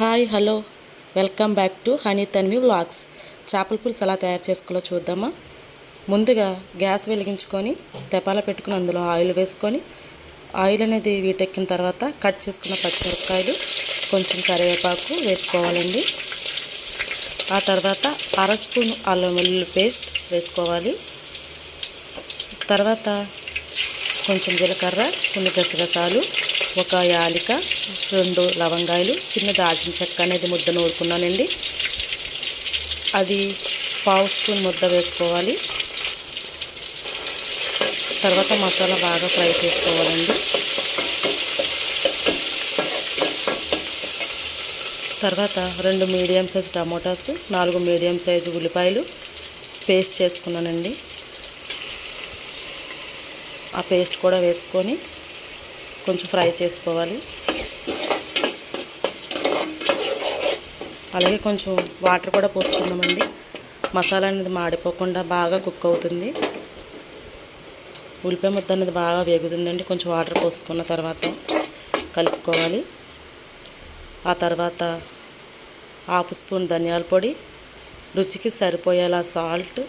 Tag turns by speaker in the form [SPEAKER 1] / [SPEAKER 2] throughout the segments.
[SPEAKER 1] Hi hello welcome back to honey Tanvi vlogs. చేపల పులుసు ఎలా తయారు చేసుకోవాలో చూద్దామా. ముందుగా గ్యాస్ వెలిగించుకొని తెపాల పెట్టుకుని అందులో ఆయిల్ వేసుకొని ఆయిల్ అనేది వీటెక్కిన తర్వాత కట్ చేసుకున్న పచ్చిమిరపకాయలు కొంచెం కరివేపాకు వేసుకోవాలండి. ఆ తర్వాత అర స్పూన్ అల్లం వెల్లుల్లి పేస్ట్ వేసుకోవాలి. తర్వాత కొంచెం జీలకర్ర, కొన్ని గసగసాలు, ఒక యాలిక, 2 లవంగాయలు, చిన్న దాల్చిన చెక్క అనేది ముద్ద నూరుకున్నానండి. అది పావు స్పూన్ ముద్ద వేసుకోవాలి. తర్వాత మసాలా బాగా ఫ్రై చేసుకోవాలండి. తర్వాత 2 medium size tomatoes, 4 medium size ఉల్లిపాయలు పేస్ట్ చేసుకున్నానండి. ఆ పేస్ట్ కూడా వేసుకొని కొంచెం ఫ్రై చేసుకోవాలి. అలాగే కొంచెం వాటర్ కూడా పోసుకుందామండి. మసాలా అనేది మాడిపోకుండా బాగా కుక్ అవుతుంది. ఉల్లిపాయ ముద్ద అనేది బాగా వేగుతుందండి. కొంచెం వాటర్ పోసుకున్న తర్వాత కలుపుకోవాలి. ఆ తర్వాత హాఫ్ స్పూన్ ధనియాల పొడి, రుచికి సరిపోయేలా సాల్ట్,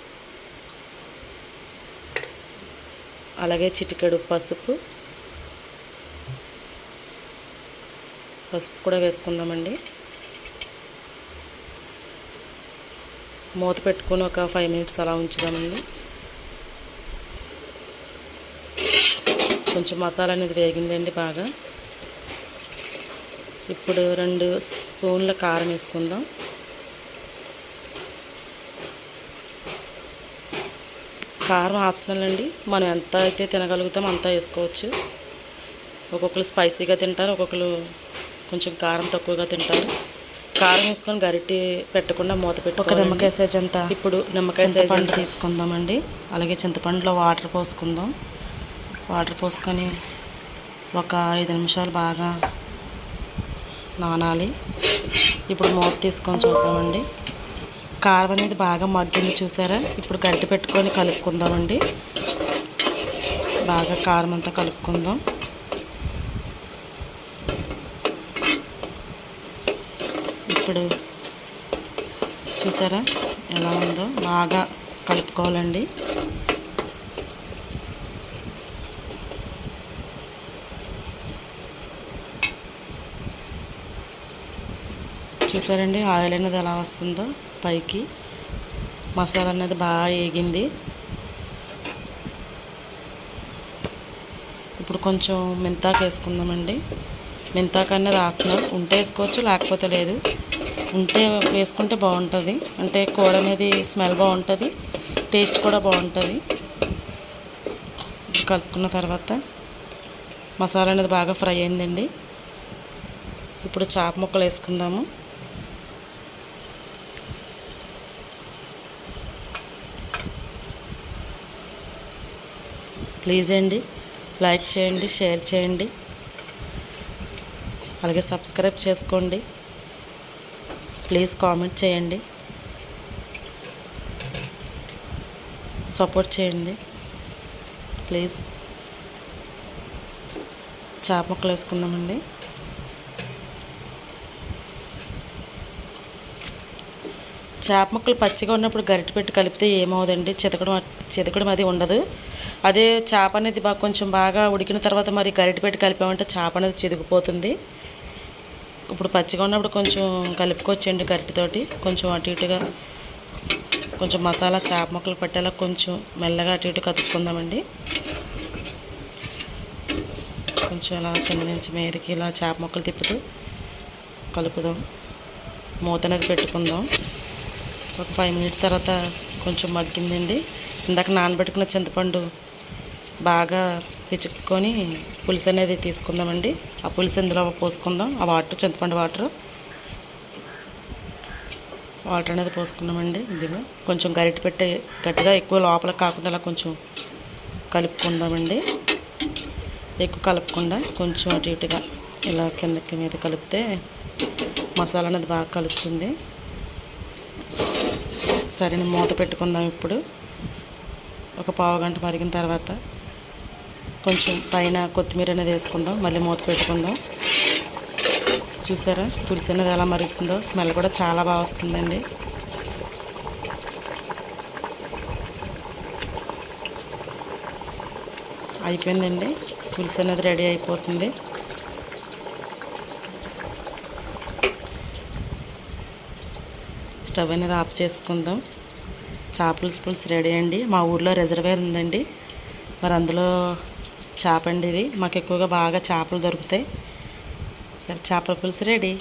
[SPEAKER 1] అలాగే చిటికెడు పసుపు కూడా వేసుకుందామండి. మూత పెట్టుకొని ఒక 5 మినిట్స్ అలా ఉంచుదామండి. కొంచెం మసాలా అనేది వేగిందండి బాగా. ఇప్పుడు 2 స్పూన్ల కారం వేసుకుందాం. కారం ఆప్షనల్ అండి. మనం ఎంత అయితే తినగలుగుతామో అంత వేసుకోవచ్చు. ఒక్కొక్కరు స్పైసీగా తింటారు, ఒక్కొక్కరు కొంచెం కారం తక్కువగా తింటారు. కారం వేసుకొని గరిటె పెట్టకుండా మూత పెట్టి ఒక నిమ్మకాయ సైజ్ అంతా ఇప్పుడు నిమ్మకాయ సైజ్ అంతా తీసుకుందామండి. అలాగే చింతపండులో వాటర్ పోసుకుందాం. వాటర్ పోసుకొని ఒక 5 నిమిషాలు బాగా నానాలి. ఇప్పుడు మూత తీసుకొని చూద్దామండి. కారం అనేది బాగా మగ్గింది చూసారా. ఇప్పుడు గరిటె పెట్టుకొని కలుపుకుందామండి. బాగా కారం అంతా కలుపుకుందాం. ఇప్పుడు చూసారా ఎలా ఉందో, బాగా కలుపుకోవాలండి. చూసారండి ఆయిల్ అనేది ఎలా వస్తుందో పైకి. మసాలా అనేది బాగా వేగింది. ఇప్పుడు కొంచెం మెంతాకు వేసుకుందామండి. మెంతాకు అనేది ఆప్షనల్, ఉంటే వేసుకోవచ్చు లేకపోతే లేదు. ఉంటే వేసుకుంటే బాగుంటుంది. అంటే కూర అనేది స్మెల్ బాగుంటుంది, టేస్ట్ కూడా బాగుంటుంది. కలుపుకున్న తర్వాత మసాలా అనేది బాగా ఫ్రై అయిందండి. ఇప్పుడు చేప ముక్కలు వేసుకుందాము. ప్లీజ్ అండి లైక్ చేయండి, షేర్ చేయండి, అలాగే సబ్స్క్రైబ్ చేసుకోండి. ప్లీజ్ కామెంట్ చేయండి, సపోర్ట్ చేయండి ప్లీజ్. చేప ముక్కలు వేసుకుందామండి. చేప ముక్కలు పచ్చిగా ఉన్నప్పుడు గరిటె పెట్టి కలిపితే ఏమవుదండి, చితకడం అది ఉండదు. అదే చేప అనేది కొంచెం బాగా ఉడికిన తర్వాత మరి గరిటె పెట్టి కలిపామంటే చేప అనేది చిదిగిపోతుంది. ఇప్పుడు పచ్చిగా ఉన్నప్పుడు కొంచెం కలుపుకోవచ్చండి గరిటెతోటి. కొంచెం అటు ఇటుగా కొంచెం మసాలా చేప ముక్కలు పట్టేలా కొంచెం మెల్లగా అటు ఇటు కదుపుకుందామండి. కొంచెం ఇలా కింద నుంచి మీదకి ఇలా చేప ముక్కలు తిప్పుతూ కలుపుదాం. మూత అనేది పెట్టుకుందాం. ఒక 5 మినిట్స్ తర్వాత కొంచెం మగ్గిందండి. ఇందాక నానబెట్టుకున్న చింతపండు బాగా పిచుక్కొని పులుసు అనేది తీసుకుందామండి. ఆ పులుసు ఇందులో పోసుకుందాం. ఆ చింతపండు వాటర్ అనేది పోసుకున్నామండి. ఇదిగో కొంచెం గరిటె పెట్టి గట్టిగా ఎక్కువ లోపల కాకుండా అలా కొంచెం కలుపుకుందామండి. ఎక్కువ కలపకుండా కొంచెం అటు ఇటుగా ఇలా కిందకి మీద కలిపితే మసాలా అనేది బాగా కలుస్తుంది. సరే మూత పెట్టుకుందాం. ఇప్పుడు ఒక పావు గంట మరిగిన తర్వాత కొంచెం పైన కొత్తిమీర అనేది వేసుకుందాం. మళ్ళీ మూత పెట్టుకుందాం. చూసారా పులుసు అనేది ఎలా మరుగుతుందో, స్మెల్ కూడా చాలా బాగా వస్తుందండి. అయిపోయిందండి, పులుసు అనేది రెడీ అయిపోతుంది. స్టవ్ అనేది ఆఫ్ చేసుకుందాం. చేపల పులుసు రెడీ అండి. మా ఊర్లో రిజర్వేర్ ఉందండి, మరి అందులో చేప అండి ఇది. మాకు ఎక్కువగా బాగా చేపలు దొరుకుతాయి. సరే, చేపల పులుసు రెడీ.